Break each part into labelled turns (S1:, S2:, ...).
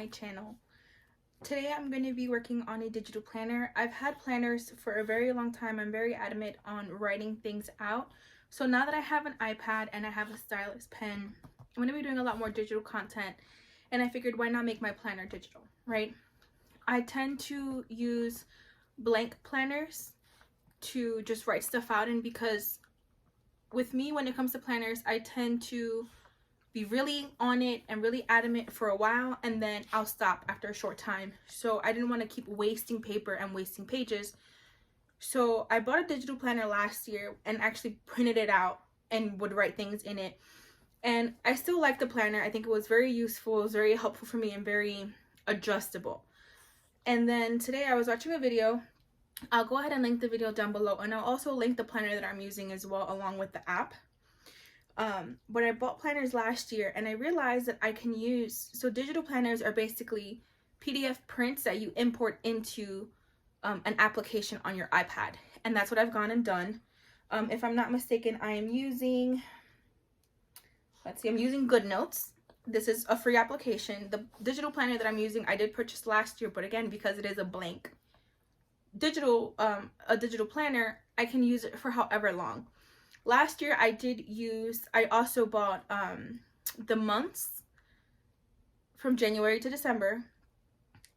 S1: my channel. Today I'm going to be working on a digital planner. I've had planners for a very long time. I'm very adamant on writing things out. So now that I have an iPad and I have a stylus pen, I'm going to be doing a lot more digital content, and I figured why not make my planner digital, right? I tend to use blank planners to just write stuff out in, because with me, when it comes to planners, I tend to be really on it and really adamant for a while, and then I'll stop after a short time. So I didn't want to keep wasting paper and wasting pages. So I bought a digital planner last year and actually printed it out and would write things in it. And I still like the planner. I think it was very useful, it was very helpful for me, and very adjustable. And then today I was watching a video. I'll go ahead and link the video down below, and I'll also link the planner that I'm using as well, along with the app. But I bought planners last year, and I realized that I can use, so digital planners are basically PDF prints that you import into an application on your iPad, and that's what I've gone and done. If I'm not mistaken, I am using, I'm using Goodnotes. This is a free application. The digital planner that I'm using, I did purchase last year, but again, because it is a blank digital planner, I can use it for however long. Last year I also bought the months from January to December,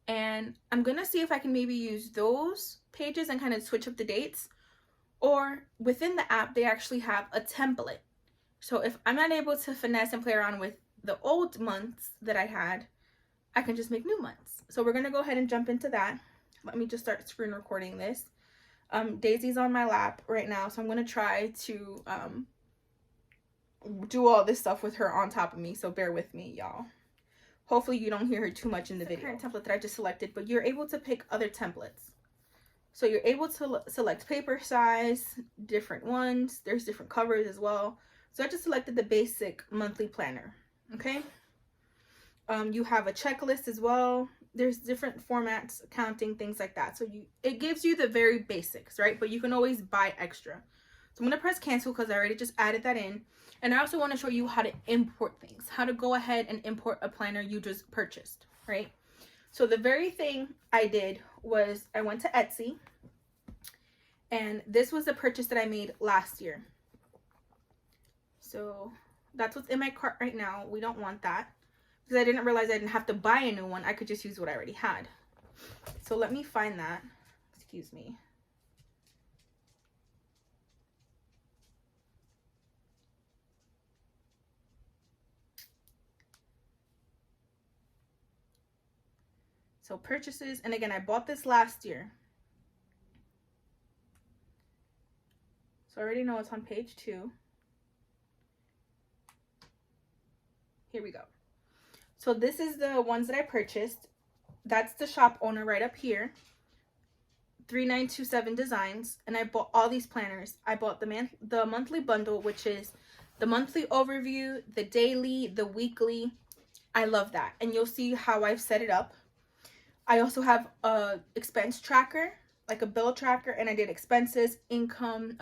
S1: and I'm gonna see if I can maybe use those pages and kind of switch up the dates, or within the app they actually have a template. So if I'm not able to finesse and play around with the old months that I had, I can just make new months. So we're gonna go ahead and jump into that. Let me just start screen recording this. Daisy's on my lap right now, so I'm going to try to do all this stuff with her on top of me, so bear with me, y'all. Hopefully you don't hear her too much in the video. Current template that I just selected, but you're able to pick other templates. So you're able to select paper size, different ones. There's different covers as well. So I just selected the basic monthly planner, okay? You have a checklist as well. There's different formats, counting, things like that. So it gives you the very basics, right? But you can always buy extra. So I'm going to press cancel because I already just added that in. And I also want to show you how to import things, how to go ahead and import a planner you just purchased, right? So the very thing I did was I went to Etsy, and this was the purchase that I made last year. So that's what's in my cart right now. We don't want that, because I didn't realize I didn't have to buy a new one. I could just use what I already had. So let me find that. Excuse me. So purchases, and again, I bought this last year. So I already know it's on page 2. Here we go. So this is the ones that I purchased. That's the shop owner right up here. 3927 Designs. And I bought all these planners. I bought the monthly bundle, which is the monthly overview, the daily, the weekly. I love that. And you'll see how I've set it up. I also have a expense tracker, like a bill tracker, and I did expenses, income,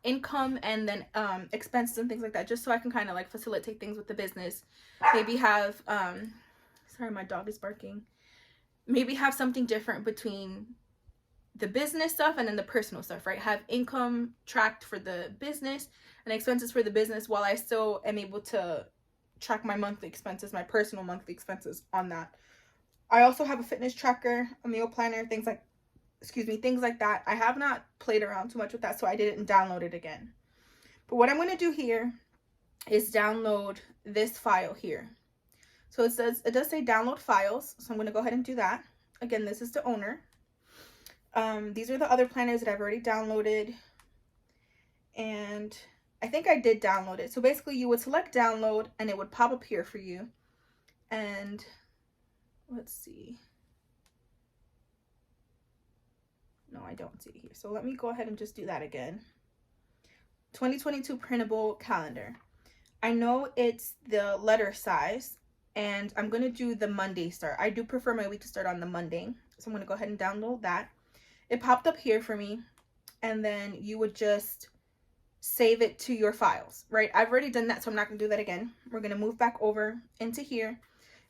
S1: income, and then expenses and things like that, just so I can kind of like facilitate things with the business. Maybe have sorry, my dog is barking. Maybe have something different between the business stuff and then the personal stuff, right? Have income tracked for the business and expenses for the business, while I still am able to track my monthly expenses, my personal monthly expenses on that. I also have a fitness tracker, a meal planner, things like that. I have not played around too much with that, so I didn't download it again. But what I'm going to do here is download this file here. So it does say download files, so I'm going to go ahead and do that. Again, this is the owner. These are the other planners that I've already downloaded, and I think I did download it. So basically you would select download and it would pop up here for you. And let's see. No, I don't see it here. So let me go ahead and just do that again. 2022 printable calendar. I know it's the letter size, and I'm going to do the Monday start. I do prefer my week to start on the Monday. So I'm going to go ahead and download that. It popped up here for me, and then you would just save it to your files, right? I've already done that, so I'm not going to do that again. We're going to move back over into here.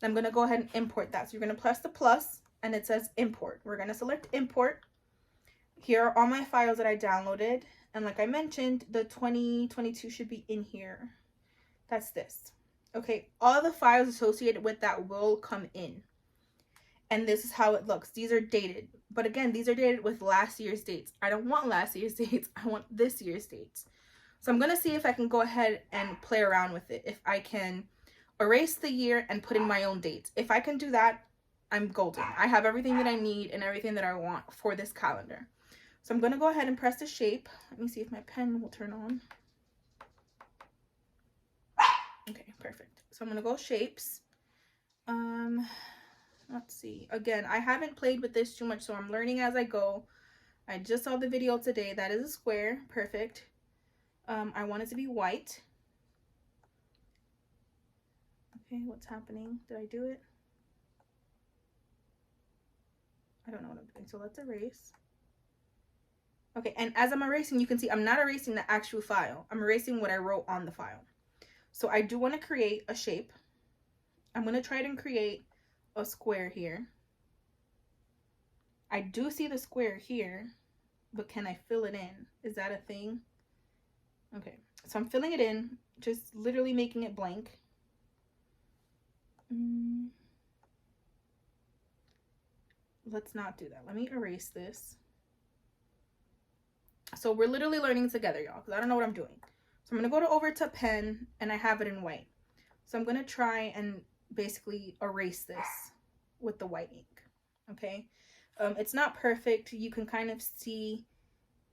S1: I'm going to go ahead and import that. So you're going to press the plus and it says import. We're going to select import. Here are all my files that I downloaded. And like I mentioned, the 2022 should be in here. That's this. Okay, all the files associated with that will come in. And this is how it looks. These are dated. But again, these are dated with last year's dates. I don't want last year's dates. I want this year's dates. So I'm going to see if I can go ahead and play around with it. If I can erase the year and put in my own dates. If I can do that, I'm golden. I have everything that I need and everything that I want for this calendar. So I'm going to go ahead and press the shape. Let me see if my pen will turn on. Okay, perfect. So I'm going to go shapes. Let's see. Again, I haven't played with this too much, so I'm learning as I go. I just saw the video today. That is a square. Perfect. I want it to be white. Okay, what's happening? Did I do it? I don't know what I'm doing. So let's erase. Okay, and as I'm erasing, you can see I'm not erasing the actual file. I'm erasing what I wrote on the file. So I do want to create a shape. I'm going to try to create a square here. I do see the square here, but can I fill it in? Is that a thing? Okay, so I'm filling it in, just literally making it blank. Let's not do that. Let me erase this. So we're literally learning together, y'all, because I don't know what I'm doing. So I'm going to go over to pen, and I have it in white. So I'm going to try and basically erase this with the white ink. Okay, it's not perfect. You can kind of see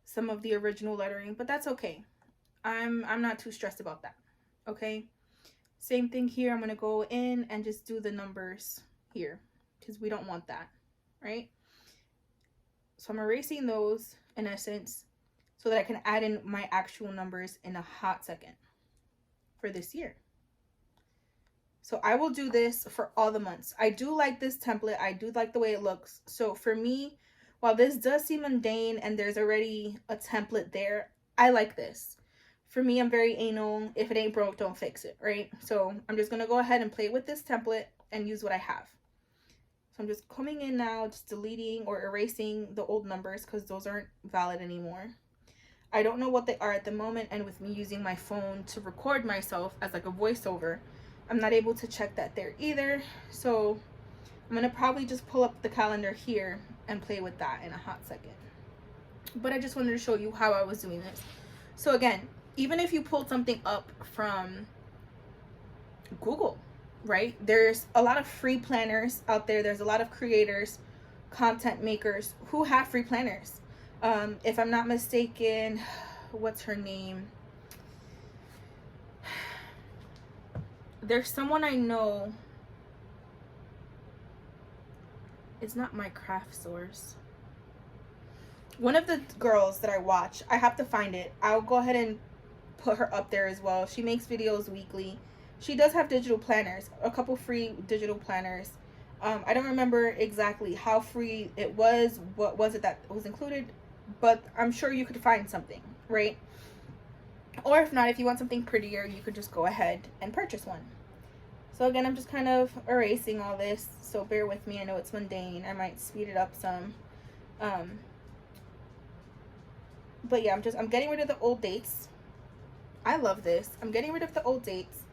S1: some of the original lettering, but that's okay. I'm not too stressed about that. Okay, same thing here. I'm going to go in and just do the numbers here because we don't want that, right? So I'm erasing those in essence so that I can add in my actual numbers in a hot second for this year. So I will do this for all the months. I do like this template. I do like the way it looks. So for me, while this does seem mundane and there's already a template there, I like this. For me, I'm very anal. If it ain't broke, don't fix it, right? So I'm just going to go ahead and play with this template and use what I have. So I'm just coming in now, just deleting or erasing the old numbers because those aren't valid anymore. I don't know what they are at the moment, and with me using my phone to record myself as like a voiceover, I'm not able to check that there either. So I'm going to probably just pull up the calendar here and play with that in a hot second. But I just wanted to show you how I was doing this. So again, even if you pulled something up from Google, right? There's a lot of free planners out there. There's a lot of creators, content makers who have free planners. If I'm not mistaken, what's her name? There's someone I know. It's not my craft source. One of the girls that I watch, I have to find it. I'll go ahead and put her up there as well. She makes videos weekly. She does have digital planners, a couple free digital planners. I don't remember exactly how free it was, what was it that was included, but I'm sure you could find something, right? Or if not, if you want something prettier, you could just go ahead and purchase one. So again, I'm just kind of erasing all this, so bear with me. I know it's mundane. I might speed it up some. But yeah, I'm getting rid of the old dates. I love this. I'm getting rid of the old dates,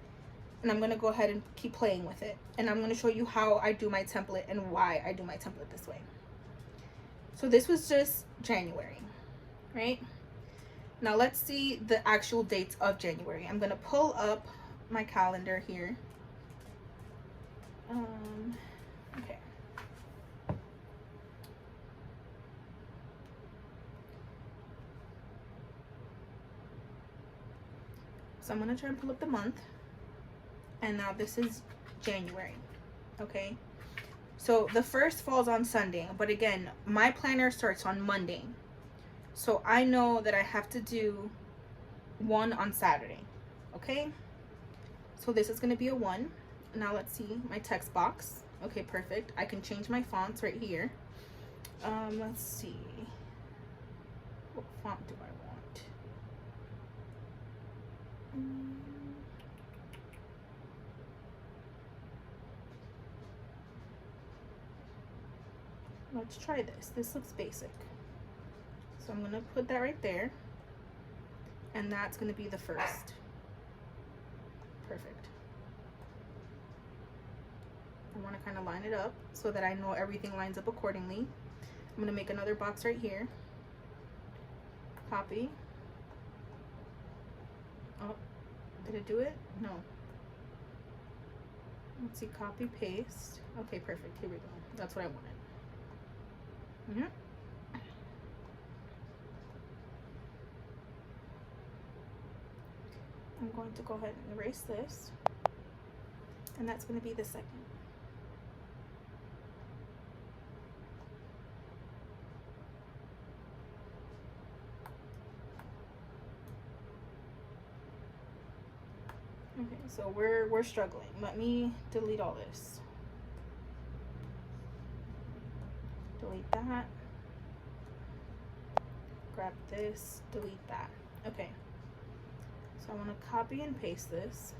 S1: and I'm going to go ahead and keep playing with it. And I'm going to show you how I do my template and why I do my template this way. So this was just January, right? Now let's see the actual dates of January. I'm going to pull up my calendar here. Okay. So I'm going to try and pull up the month. And now this is January. Okay. So the first falls on Sunday, but again, my planner starts on Monday. So I know that I have to do one on Saturday. Okay. So this is going to be a 1. Now let's see my text box. Okay, perfect. I can change my fonts right here. Let's see. What font do I want? let's try this. This looks basic. So I'm gonna put that right there. And that's gonna be the first. Perfect. I wanna kind of line it up so that I know everything lines up accordingly. I'm gonna make another box right here. Copy. Oh, did it do it? No. Let's see, copy, paste. Okay, perfect, here we go. That's what I wanted. I'm going to go ahead and erase this. And that's going to be the second. Okay, so we're struggling. Let me delete all this. Delete that. Grab this, delete that. Okay. So I want to copy and paste this.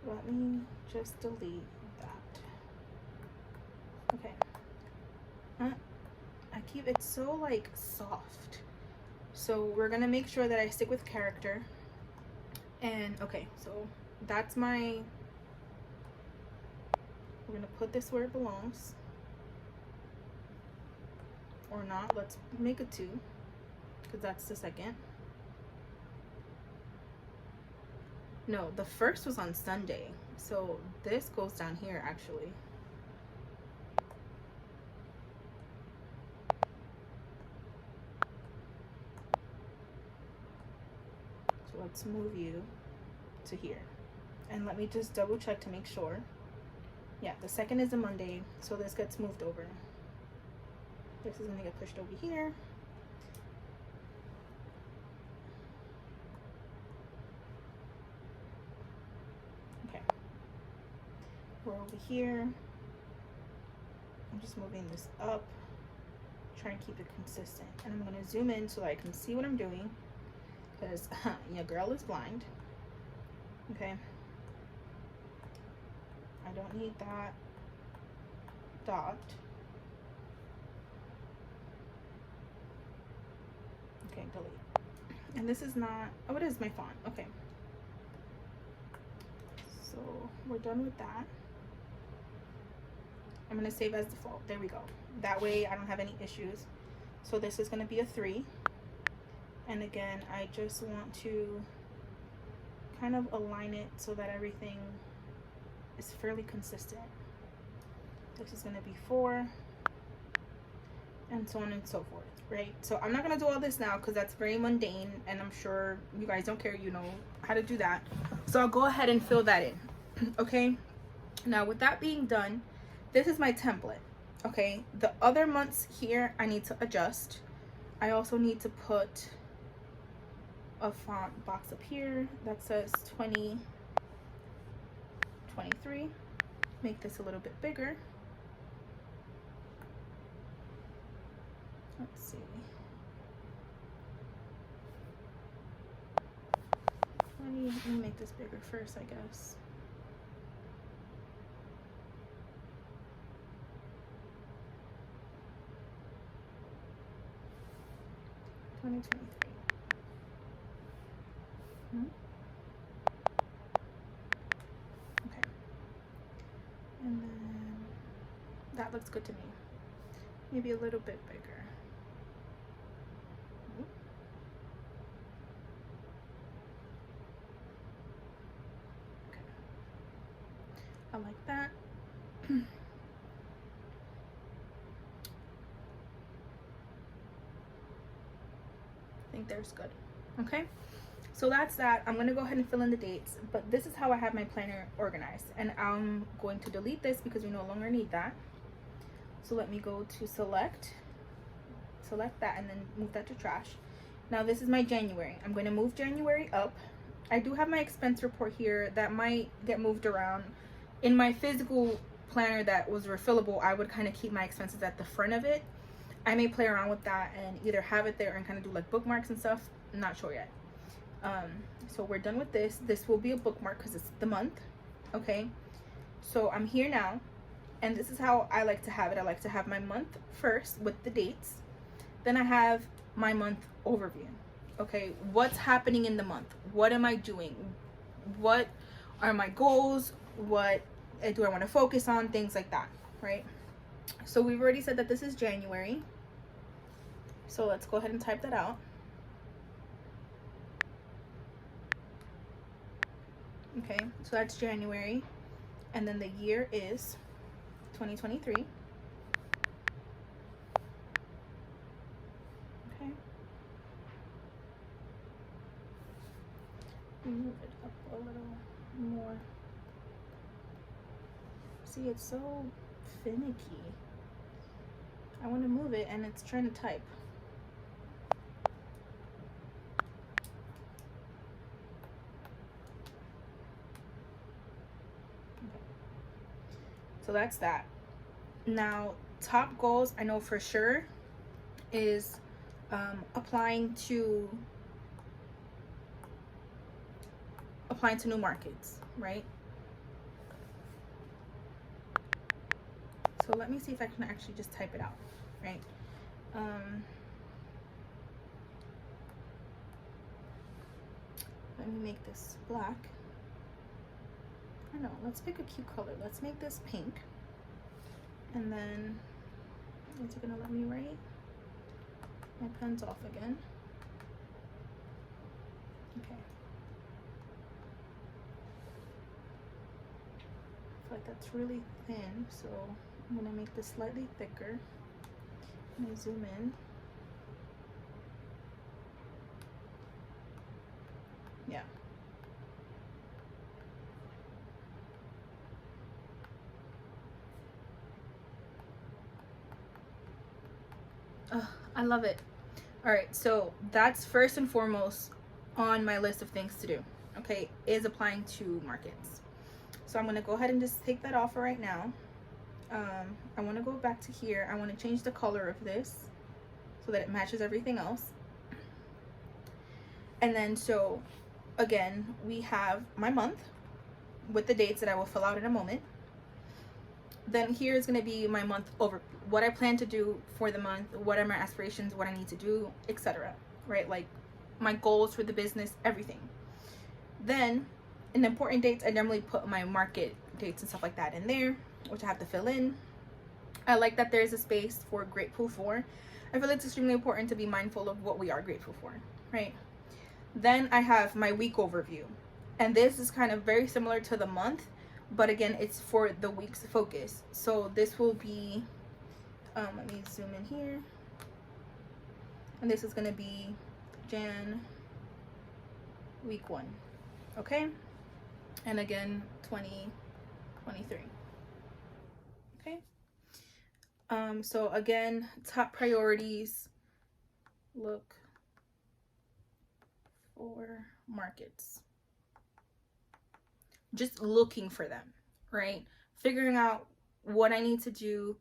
S1: Let me just delete that. Okay. It's so like soft. So we're gonna make sure that I stick with character. And okay, so that's my, we're gonna put this where it belongs. Or not, let's make a 2, because that's the second. No, the first was on Sunday, so this goes down here actually. So let's move you to here. And let me just double check to make sure. Yeah, the second is a Monday, so this gets moved over. This is gonna get pushed over here. Okay. We're over here. I'm just moving this up. Try and keep it consistent. And I'm gonna zoom in so that I can see what I'm doing. Because your girl is blind. Okay. I don't need that dot. Okay, delete. And this is not, oh, it is my font. Okay. So we're done with that. I'm gonna save as default. There we go. That way I don't have any issues. So this is gonna be a 3. And again, I just want to kind of align it so that everything is fairly consistent. This is gonna be 4. And so on and so forth, right? So I'm not gonna do all this now because that's very mundane and I'm sure you guys don't care, you know how to do that. So I'll go ahead and fill that in, okay? Now with that being done, this is my template, okay? The other months here, I need to adjust. I also need to put a font box up here that says 2023. Make this a little bit bigger. Let's see. Let me make this bigger first, I guess. Okay. And then that looks good to me. Maybe a little bit bigger. I like that. I think there's good. Okay, so that's that. I'm gonna go ahead and fill in the dates, but this is how I have my planner organized, and I'm going to delete this because we no longer need that. So let me go to select that and then move that to trash. Now this is my January. I'm going to move January up. I do have my expense report here that might get moved around. In my physical planner that was refillable, I would kind of keep my expenses at the front of it. I may play around with that and either have it there and kind of do like bookmarks and stuff. I'm not sure yet. So we're done with this. This will be a bookmark because it's the month. Okay, so I'm here now, and this is how I like to have it. I like to have my month first with the dates, then I have my month overview. Okay, what's happening in the month? What am I doing? What are my goals? What do I want to focus on? Things like that, right? So we've already said that this is January, so let's go ahead and type that out. Okay, so that's January, and then the year is 2023. Okay, move it up a little more. See, it's so finicky. I want to move it and it's trying to type. So that's that. Now, top goals I know for sure is applying to new markets, right? So let me see if I can actually just type it out, right? Let me make this black. I don't know, let's pick a cute color. Let's make this pink. And then, is it gonna let me write? My pen's off again. Okay. I feel like that's really thin, so I'm gonna make this slightly thicker. Let me zoom in. Yeah. I love it. All right, so that's first and foremost on my list of things to do, okay, is applying to markets. So I'm gonna go ahead and just take that off for right now. I wanna go back to here. I wanna change the color of this so that it matches everything else. And then, so again, we have my month with the dates that I will fill out in a moment. Then here is going to be my month over, what I plan to do for the month, what are my aspirations, what I need to do, etc. Right? Like my goals for the business, everything. Then in important dates, I normally put my market dates and stuff like that in there, which I have to fill in. I like that there's a space for grateful for. I feel it's extremely important to be mindful of what we are grateful for, right? Then I have my week overview. And this is kind of very similar to the month, but again, it's for the week's focus. So this will be, let me zoom in here. And this is going to be Jan week 1. Okay? And again, 2023. Okay? So again, top priorities, look for markets. Just looking for them, right? Figuring out what I need to do,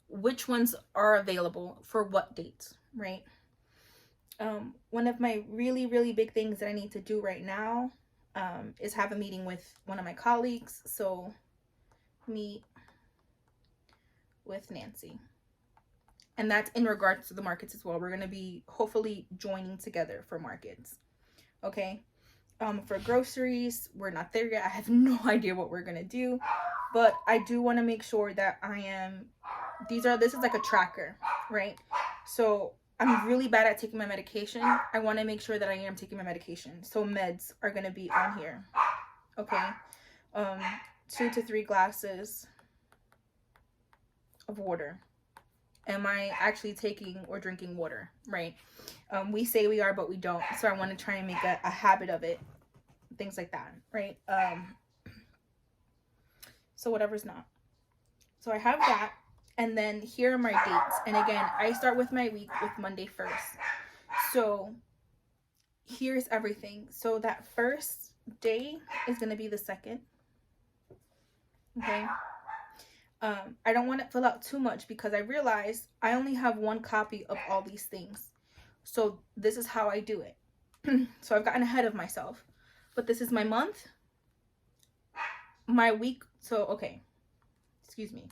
S1: which ones are available for what dates, right? One of my really, really big things that I need to do right now is have a meeting with one of my colleagues. So meet with Nancy. And that's in regards to the markets as well. We're going to be hopefully joining together for markets. Okay. For groceries, we're not there yet. I have no idea what we're going to do, but I do want to make sure that this is like a tracker, right? So I'm really bad at taking my medication. I want to make sure that I am taking my medication. So meds are going to be on here. Okay. 2 to 3 glasses of water. Am I actually taking or drinking water, right? We say we are, but we don't. So I want to try and make a habit of it. Things like that, right? So whatever's not. So I have that. And then here are my dates. And again, I start with my week with Monday 1st. So here's everything. So that first day is going to be the 2nd. Okay. I don't want to fill out too much because I realize I only have one copy of all these things. So this is how I do it. So I've gotten ahead of myself. But this is my month, my week. So, okay, excuse me.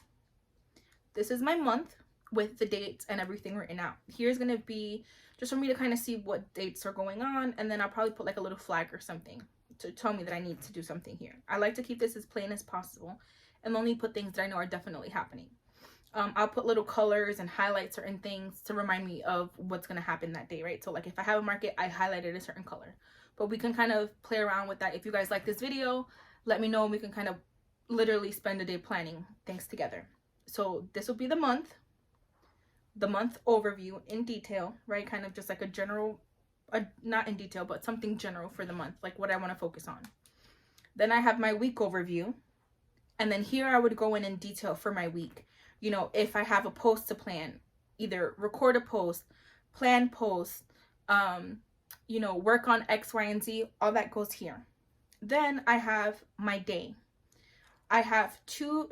S1: This is my month with the dates and everything written out. Here's going to be just for me to kind of see what dates are going on. And then I'll probably put like a little flag or something to tell me that I need to do something here. I like to keep this as plain as possible and only put things that I know are definitely happening. I'll put little colors and highlight certain things to remind me of what's going to happen that day, right? So like if I have a market, I highlighted a certain color. But we can kind of play around with that. If you guys like this video, let me know and we can kind of literally spend a day planning things together. So this will be the month overview in detail, right? Kind of just like a general, not in detail, but something general for the month, like what I want to focus on. Then I have my week overview. And then here I would go in detail for my week. You know, if I have a post to plan, either record a post, plan post, you know, work on X, Y, and Z, all that goes here. Then I have my day. I have 2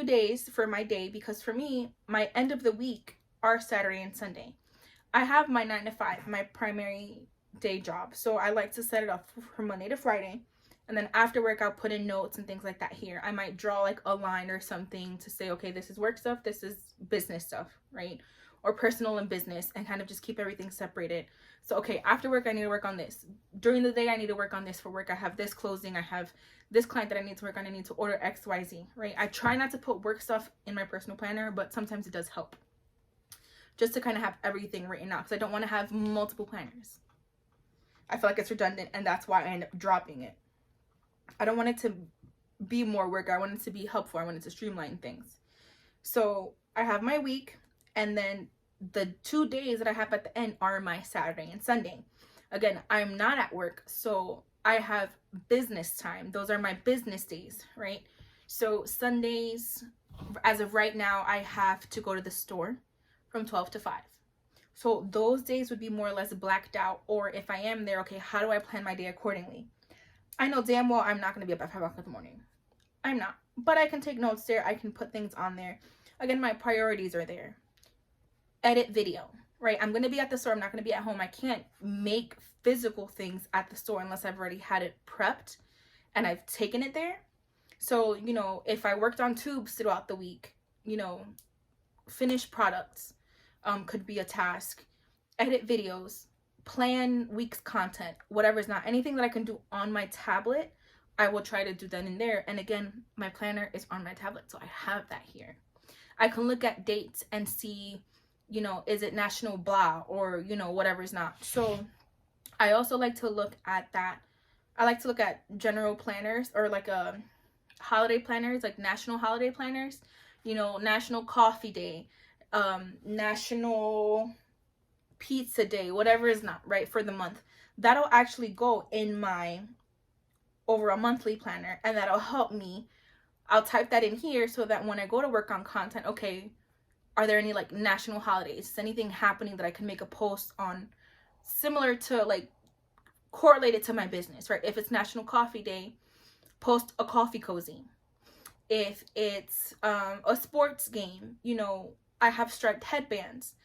S1: days for my day because for me, my end of the week are Saturday and Sunday. I have my 9 to 5, my primary day job. So I like to set it up for Monday to Friday. And then after work, I'll put in notes and things like that here. I might draw like a line or something to say, okay, this is work stuff, this is business stuff, right? Or personal and business, and kind of just keep everything separated. So, okay, after work, I need to work on this. During the day, I need to work on this for work. I have this closing. I have this client that I need to work on. I need to order X, Y, Z, right? I try not to put work stuff in my personal planner, but sometimes it does help. Just to kind of have everything written out because I don't want to have multiple planners. I feel like it's redundant, and that's why I end up dropping it. I don't want it to be more work. I want it to be helpful. I want it to streamline things. So I have my week, and then the 2 days that I have at the end are my Saturday and Sunday. Again, I'm not at work, so I have business time. Those are my business days, right? So Sundays, as of right now, I have to go to the store from 12 to 5. So those days would be more or less blacked out. Or if I am there, okay, how do I plan my day accordingly? I know damn well I'm not going to be up at 5 o'clock in the morning. I'm not. But I can take notes there. I can put things on there. Again, my priorities are there. Edit video, right? I'm going to be at the store. I'm not going to be at home. I can't make physical things at the store unless I've already had it prepped and I've taken it there. So, you know, if I worked on tubes throughout the week, you know, finished products could be a task. Edit videos. Plan week's content, whatever's not anything that I can do on my tablet, I will try to do that in there. And again, my planner is on my tablet, so I have that here. I can look at dates and see, you know, is it national blah or, you know, whatever's not. So I also like to look at that. I like to look at general planners or like holiday planners, like national holiday planners, you know, National Coffee Day, National Pizza Day, whatever is not right for the month. That'll actually go in my over a monthly planner, and that'll help me. I'll type that in here so that when I go to work on content, okay, are there any like national holidays? Is anything happening that I can make a post on similar to like correlated to my business, right? If it's National Coffee Day, post a coffee cozy. If it's a sports game, you know, I have striped headbands.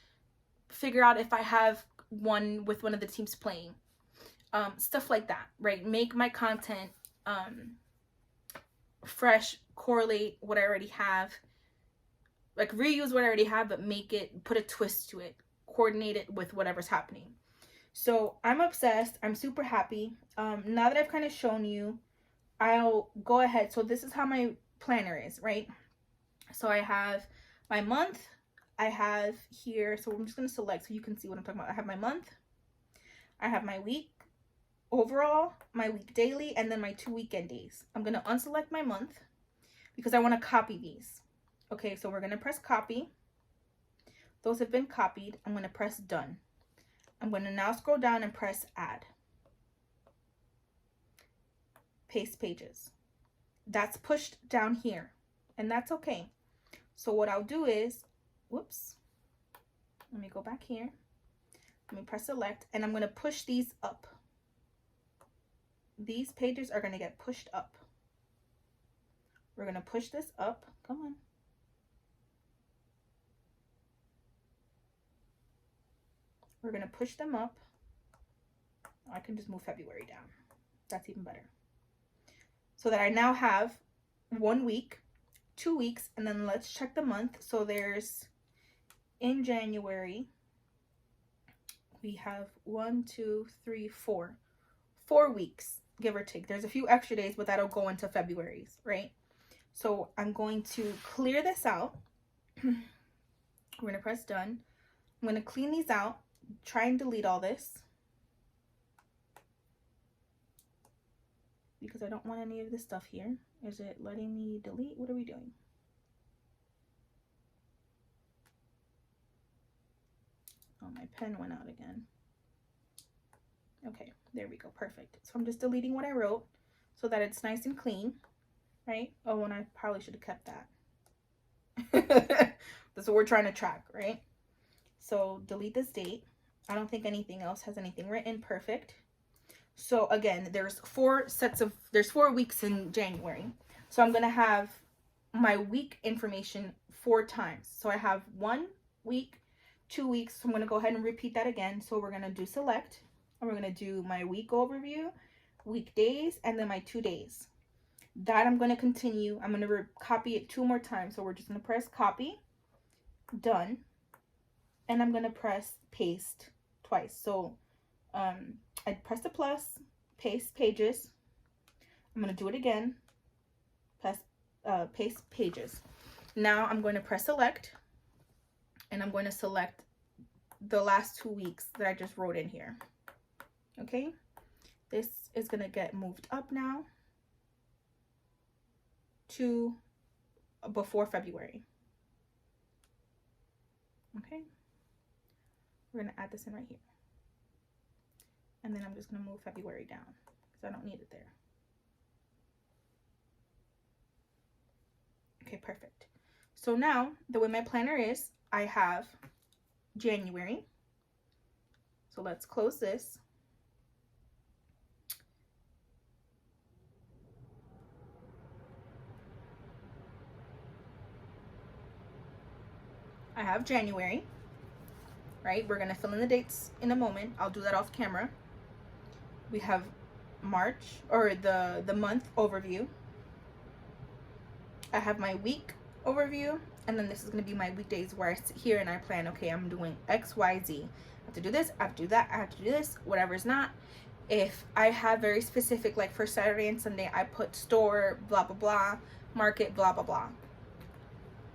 S1: Figure out if I have one with one of the teams playing. Stuff like that, right? Make my content fresh, correlate what I already have. Like reuse what I already have, but make it, put a twist to it. Coordinate it with whatever's happening. So I'm obsessed. I'm super happy. Now that I've kind of shown you, I'll go ahead. So this is how my planner is, right? So I have my month. I have here, so I'm just going to select so you can see what I'm talking about. I have my month, I have my week overall, my week daily, and then my 2 weekend days. I'm going to unselect my month because I want to copy these. Okay, so we're going to press copy. Those have been copied. I'm going to press done. I'm going to now scroll down and press add. Paste pages. That's pushed down here, and that's okay. So what I'll do is, whoops, let me go back here. Let me press select, and I'm going to push these up. These pages are going to get pushed up. We're going to push this up. Come on. We're going to push them up. I can just move February down. That's even better. So that I now have 1 week, 2 weeks, and then let's check the month. So there's, in January, we have 1, 2, 3, 4. 4 weeks, give or take. There's a few extra days, but that'll go into February's, right? So I'm going to clear this out. We're going to press done. I'm going to clean these out, try and delete all this, because I don't want any of this stuff here. Is it letting me delete? What are we doing? Oh, my pen went out again. Okay, there we go. Perfect. So I'm just deleting what I wrote so that it's nice and clean, right? Oh, and I probably should have kept that. That's what we're trying to track, right? So delete this date. I don't think anything else has anything written. Perfect. So again, there's 4 weeks in January. So I'm going to have my week information 4 times. So I have 1 week, 2 weeks. So I'm going to go ahead and repeat that again. So we're going to do select, and we're going to do my week overview, weekdays, and then my 2 days. That I'm going to continue. I'm going to copy it 2 more times. So we're just going to press copy, done, and I'm going to press paste twice. So I press the plus, paste pages. I'm going to do it again, press paste pages. Now I'm going to press select, and I'm going to select the last 2 weeks that I just wrote in here. Okay, this is going to get moved up now to before February. Okay, we're going to add this in right here. And then I'm just going to move February down because I don't need it there. Okay, perfect. So now the way my planner is, I have January. So let's close this. I have January, right? We're going to fill in the dates in a moment. I'll do that off camera. We have March, or the month overview. I have my week overview, and then this is going to be my weekdays where I sit here and I plan, okay, I'm doing X, Y, Z. I have to do this, I have to do that, I have to do this, whatever's not. If I have very specific, like for Saturday and Sunday, I put store, blah, blah, blah, market, blah, blah, blah.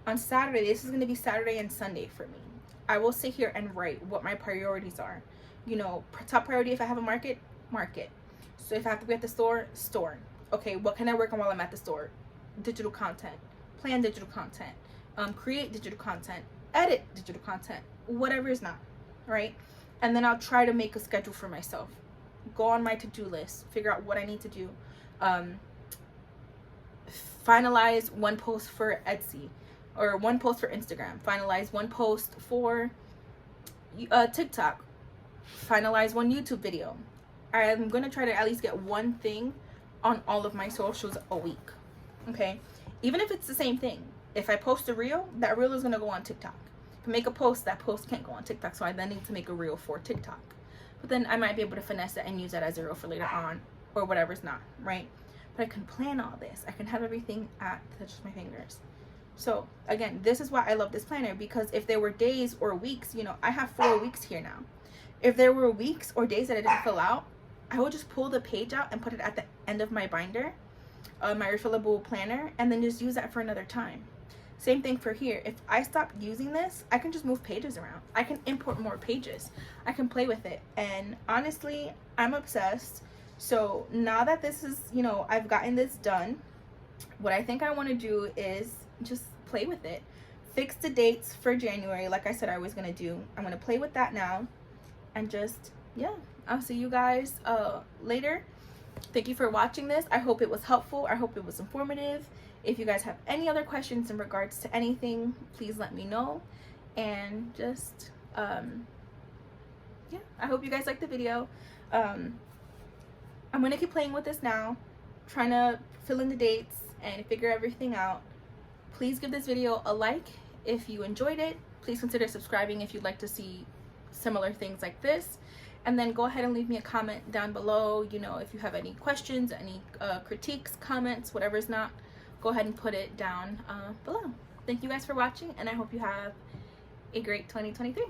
S1: On Saturday, this is going to be Saturday and Sunday for me. I will sit here and write what my priorities are. You know, top priority if I have a market. So if I have to be at the store. Okay, what can I work on while I'm at the store? Digital content, plan digital content, create digital content, edit digital content, whatever is not, right? And then I'll try to make a schedule for myself. Go on my to-do list, figure out what I need to do. Finalize 1 post for Etsy, or 1 post for Instagram. Finalize 1 post for TikTok. Finalize 1 YouTube video. I'm going to try to at least get 1 thing on all of my socials a week. Okay? Even if it's the same thing. If I post a reel, that reel is going to go on TikTok. If I make a post, that post can't go on TikTok. So I then need to make a reel for TikTok. But then I might be able to finesse it and use that as a reel for later on, or whatever's not, right? But I can plan all this. I can have everything at the touch of my fingers. So again, this is why I love this planner, because if there were days or weeks, you know, I have 4 weeks here now. If there were weeks or days that I didn't fill out, I would just pull the page out and put it at the end of my binder, my refillable planner, and then just use that for another time. Same thing for here. If I stop using this, I can just move pages around. I can import more pages. I can play with it. And honestly, I'm obsessed. So now that this is, you know, I've gotten this done, what I think I want to do is just play with it. Fix the dates for January, like I said I was going to do. I'm going to play with that now. And just, yeah, I'll see you guys later. Thank you for watching this. I hope it was helpful. I hope it was informative. If you guys have any other questions in regards to anything, please let me know. And just, yeah, I hope you guys liked the video. I'm going to keep playing with this now, trying to fill in the dates and figure everything out. Please give this video a like if you enjoyed it. Please consider subscribing if you'd like to see similar things like this. And then go ahead and leave me a comment down below. You know, if you have any questions, any critiques, comments, whatever's not, go ahead and put it down below. Thank you guys for watching, and I hope you have a great 2023.